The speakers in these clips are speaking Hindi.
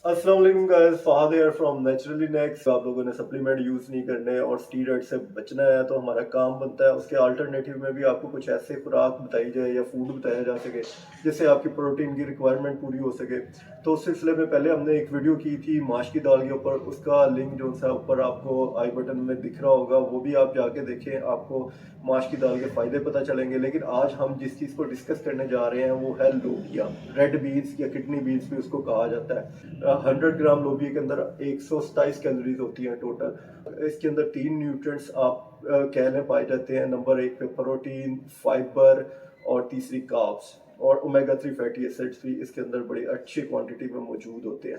अस्सलाम वालेकुम guys, Fahad here from naturally next. आप लोगों ने सप्लीमेंट यूज़ नहीं करने और स्टीरॉयड से बचना है तो हमारा काम बनता है उसके अल्टरनेटिव में भी आपको कुछ ऐसे खुराक बताई जाए या फूड बताया जा सके जिससे आपकी प्रोटीन की रिक्वायरमेंट पूरी हो सके। तो उस सिलसिले में पहले हमने एक वीडियो की थी माश की दाल के ऊपर, उसका लिंक जो सा ऊपर आपको आई बटन में दिख रहा होगा वो भी आप जाके देखें, आपको माश की दाल के फ़ायदे पता चलेंगे। लेकिन आज हम जिस चीज़ को डिस्कस करने जा रहे हैं वो है लोबिया, रेड बीन्स या किडनी बीन्स भी उसको कहा जाता है। 100 ग्राम लोबिया के अंदर 127 कैलोरीज होती हैं टोटल। इसके अंदर तीन न्यूट्रिएंट्स आप कह लें पाए जाते हैं। नंबर एक पे प्रोटीन, फाइबर और तीसरी कार्ब्स, और ओमेगा 3 फैटी एसिड्स भी इसके अंदर बड़ी अच्छी क्वांटिटी में मौजूद होते हैं।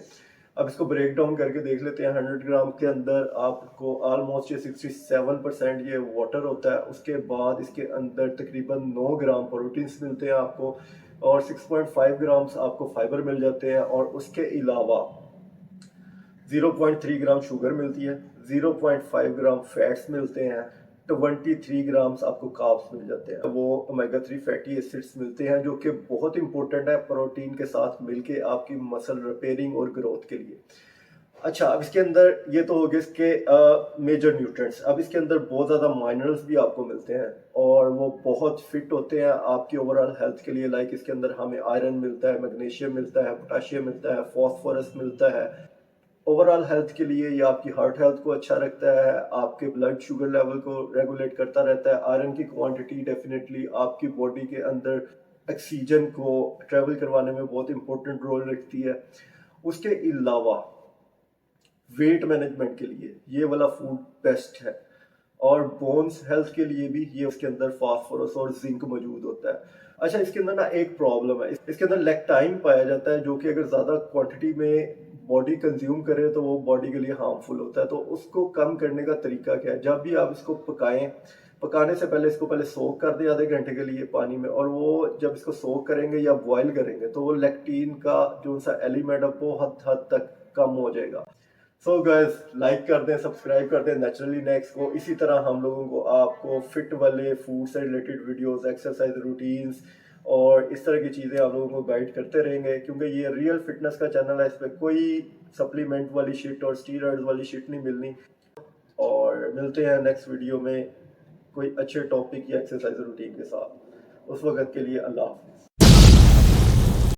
अब इसको ब्रेक डाउन करके देख लेते हैं। 100 ग्राम के अंदर आपको ऑलमोस्ट ये 67% ये वाटर होता है। उसके बाद इसके अंदर तकरीबन 9 ग्राम प्रोटीन्स मिलते हैं आपको, और 6.5 ग्राम्स आपको फाइबर मिल जाते हैं, और उसके अलावा 0.3 ग्राम शुगर मिलती है, 0.5 ग्राम फैट्स मिलते हैं, 23 ग्राम्स आपको कार्ब्स मिल जाते हैं। वो ओमेगा 3 फैटी एसिड्स मिलते हैं जो कि बहुत इंपॉर्टेंट है प्रोटीन के साथ मिलके आपकी मसल रिपेयरिंग और ग्रोथ के लिए। अच्छा, अब इसके अंदर ये तो हो गए इसके मेजर न्यूट्रिएंट्स। अब इसके अंदर बहुत ज़्यादा माइनरल्स भी आपको मिलते हैं और वो बहुत फिट होते हैं आपकी ओवरऑल हेल्थ के लिए। लाइक इसके अंदर हमें आयरन मिलता है, मैग्नीशियम मिलता है, पोटाशियम मिलता है, फॉस्फोरस मिलता है। ओवरऑल हेल्थ के लिए ये आपकी हार्ट हेल्थ को अच्छा रखता है, आपके ब्लड शुगर लेवल को रेगुलेट करता रहता है। आयरन की क्वांटिटी डेफिनेटली आपकी बॉडी के अंदर ऑक्सीजन को ट्रेवल करवाने में बहुत इंपॉर्टेंट रोल रखती है। उसके अलावा वेट मैनेजमेंट के लिए ये वाला फूड बेस्ट है, और बोन्स हेल्थ के लिए भी ये उसके अंदर फास्फोरस और जिंक मौजूद होता है। अच्छा, इसके अंदर ना एक प्रॉब्लम है, इसके अंदर लेक्टाइन पाया जाता है जो कि अगर ज़्यादा क्वांटिटी में बॉडी कंज्यूम करे तो वो बॉडी के लिए हार्मफुल होता है। तो उसको कम करने का तरीका क्या है? जब भी आप इसको पकाएं, पकाने से पहले इसको पहले सोक कर दें आधे घंटे के लिए पानी में, और वो जब इसको सोक करेंगे या बॉयल करेंगे तो वो लेक्टिन का जो सा एलिमेंट है वो हद तक कम हो जाएगा। सो गाइस, लाइक कर दें, सब्सक्राइब कर दें नेचुरली नेक्स्ट को। इसी तरह हम लोगों को आपको फिट वाले फूड से रिलेटेड वीडियोस, एक्सरसाइज रूटीन्स और इस तरह की चीज़ें आप लोगों को गाइड करते रहेंगे, क्योंकि ये रियल फिटनेस का चैनल है। इस पर कोई सप्लीमेंट वाली शिट और स्टीरॉयड वाली शिट नहीं मिलनी। और मिलते हैं नेक्स्ट वीडियो में कोई अच्छे टॉपिक या एक्सरसाइज रूटीन के साथ। उस वक्त के लिए अल्लाह हाफिज़।